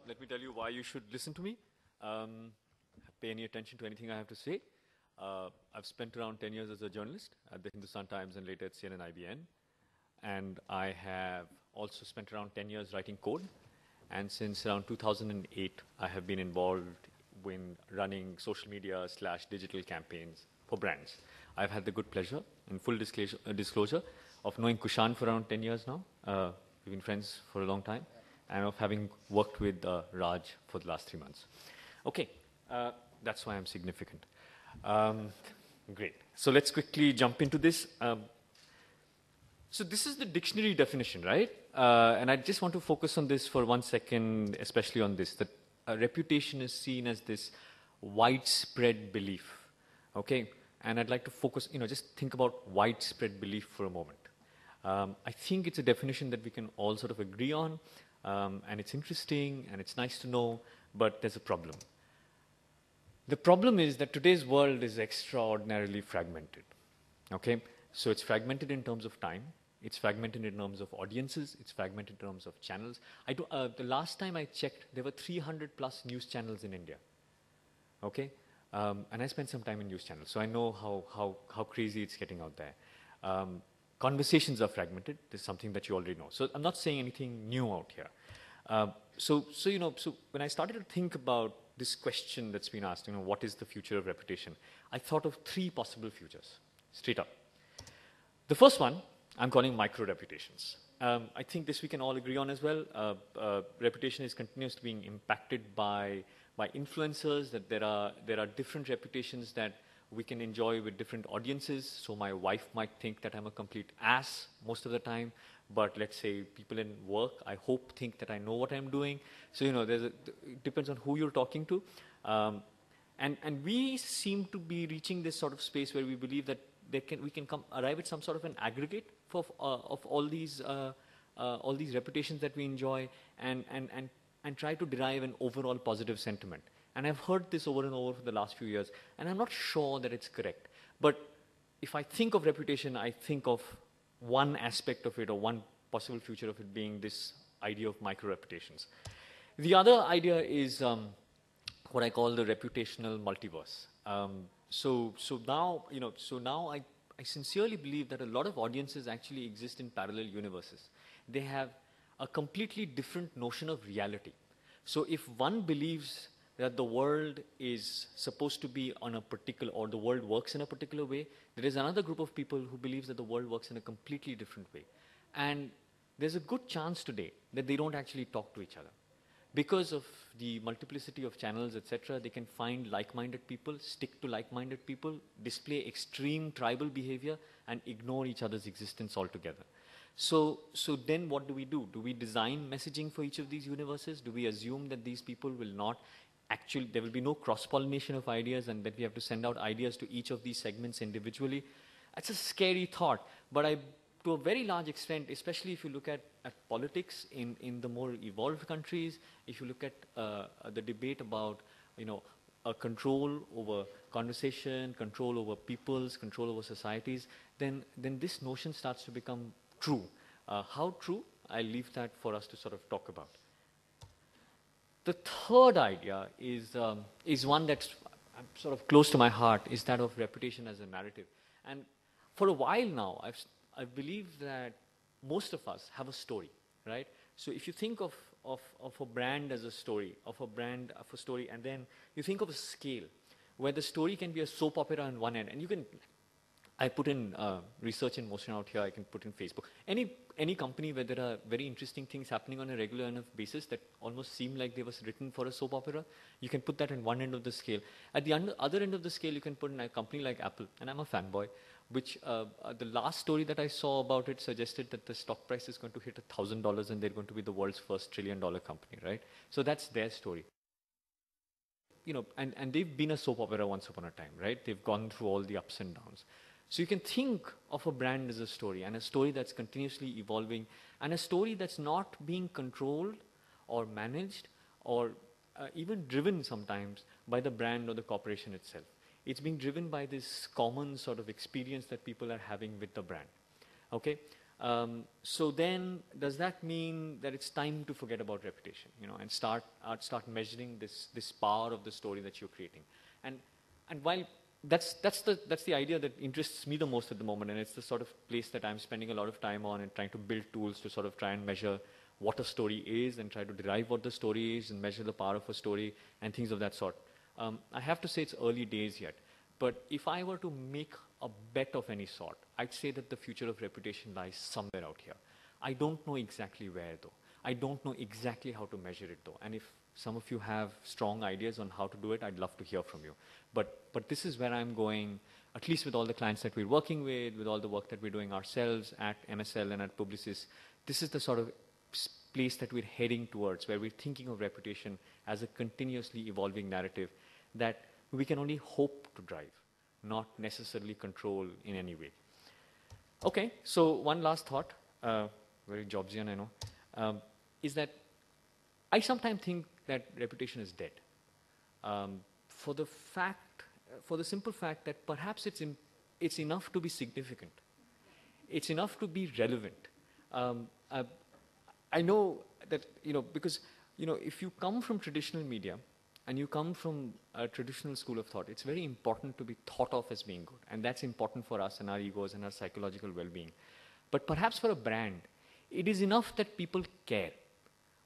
let me tell you why you should listen to me. Pay any attention to anything I have to say. I've spent around 10 years as a journalist at the Hindustan Times and later at CNN IBN. And I have also spent around 10 years writing code. And since around 2008, I have been involved in running social media / digital campaigns for brands. I've had the good pleasure, in full disclosure, of knowing Kushan for around 10 years now. We've been friends for a long time. And of having worked with Raj for the last 3 months. Okay, that's why I'm significant. Great. So let's quickly jump into this. So this is the dictionary definition, right? And I just want to focus on this for 1 second, especially on this, that a reputation is seen as this widespread belief, okay? And I'd like to focus, just think about widespread belief for a moment. I think it's a definition that we can all sort of agree on, and it's interesting, and it's nice to know, but there's a problem. The problem is that today's world is extraordinarily fragmented, okay? So it's fragmented in terms of time, it's fragmented in terms of audiences, it's fragmented in terms of channels. The last time I checked, there were 300 plus news channels in India, okay? And I spent some time in news channels, so I know how crazy it's getting out there. Conversations are fragmented. This is something that you already know. So I'm not saying anything new out here. So when I started to think about this question that's been asked, what is the future of reputation? I thought of 3 possible futures, straight up. The first one, I'm calling micro-reputations. I think this we can all agree on as well. Reputation is continuously being impacted by influencers, that there are different reputations that we can enjoy with different audiences. So my wife might think that I'm a complete ass most of the time, but let's say people in work, I hope, think that I know what I'm doing. So, it depends on who you're talking to. And we seem to be reaching this sort of space where we believe that we can arrive at some sort of an aggregate of all these reputations that we enjoy and try to derive an overall positive sentiment. And I've heard this over and over for the last few years, and I'm not sure that it's correct. But if I think of reputation, I think of one aspect of it, or one possible future of it, being this idea of micro-reputations. The other idea is what I call the reputational multiverse. So now I sincerely believe that a lot of audiences actually exist in parallel universes. They have a completely different notion of reality. So if one believes that the world is supposed to be on a particular, or the world works in a particular way, there is another group of people who believes that the world works in a completely different way. And there's a good chance today that they don't actually talk to each other. Because of the multiplicity of channels, etc., they can find like-minded people, stick to like-minded people, display extreme tribal behavior, and ignore each other's existence altogether. So then what do? Do we design messaging for each of these universes? Do we assume that these people will not actually, there will be no cross-pollination of ideas and that we have to send out ideas to each of these segments individually? That's a scary thought, but to a very large extent, especially if you look at politics in the more evolved countries, if you look at the debate about, a control over conversation, control over peoples, control over societies, then this notion starts to become true. How true? I'll leave that for us to sort of talk about. The third idea is one that's sort of close to my heart, is that of reputation as a narrative. And for a while now, I've believed that most of us have a story, right? So if you think of a brand as a story, and then you think of a scale where the story can be a soap opera on one end, and I put in research in motion out here, I can put in Facebook. Any company where there are very interesting things happening on a regular enough basis that almost seem like they was written for a soap opera, you can put that in one end of the scale. At the other end of the scale, you can put in a company like Apple, and I'm a fanboy, which the last story that I saw about it suggested that the stock price is going to hit $1,000 and they're going to be the world's first $1 trillion company, right? So that's their story. And they've been a soap opera once upon a time, right? They've gone through all the ups and downs. So you can think of a brand as a story, and a story that's continuously evolving, and a story that's not being controlled or managed or even driven sometimes by the brand or the corporation itself. It's being driven by this common sort of experience that people are having with the brand. Okay? So then, does that mean that it's time to forget about reputation, and start measuring this power of the story that you're creating? And while that's the idea that interests me the most at the moment, and it's the sort of place that I'm spending a lot of time on and trying to build tools to sort of try and measure what a story is and try to derive what the story is and measure the power of a story and things of that sort. I have to say it's early days yet, but if I were to make a bet of any sort, I'd say that the future of reputation lies somewhere out here. I don't know exactly where though. I don't know exactly how to measure it though. And if some of you have strong ideas on how to do it, I'd love to hear from you. But this is where I'm going, at least with all the clients that we're working with all the work that we're doing ourselves at MSL and at Publicis. This is the sort of place that we're heading towards, where we're thinking of reputation as a continuously evolving narrative that we can only hope to drive, not necessarily control in any way. Okay, so one last thought, very Jobsian, I know, is that I sometimes think that reputation is dead. For the simple fact that perhaps it's enough to be significant. It's enough to be relevant. I know that, because, if you come from traditional media and you come from a traditional school of thought, it's very important to be thought of as being good. And that's important for us and our egos and our psychological well-being. But perhaps for a brand, it is enough that people care.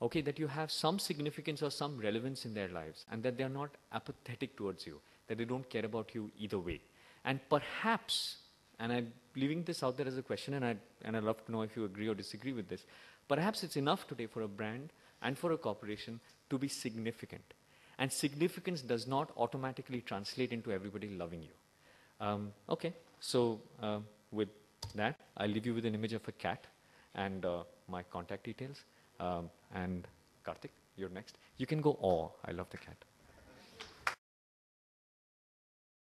Okay, that you have some significance or some relevance in their lives, and that they're not apathetic towards you, that they don't care about you either way. And perhaps, and I'm leaving this out there as a question, and I'd love to know if you agree or disagree with this, perhaps it's enough today for a brand and for a corporation to be significant. And significance does not automatically translate into everybody loving you. Okay, so with that, I'll leave you with an image of a cat and my contact details. And Karthik, you're next. You can go, oh, I love the cat.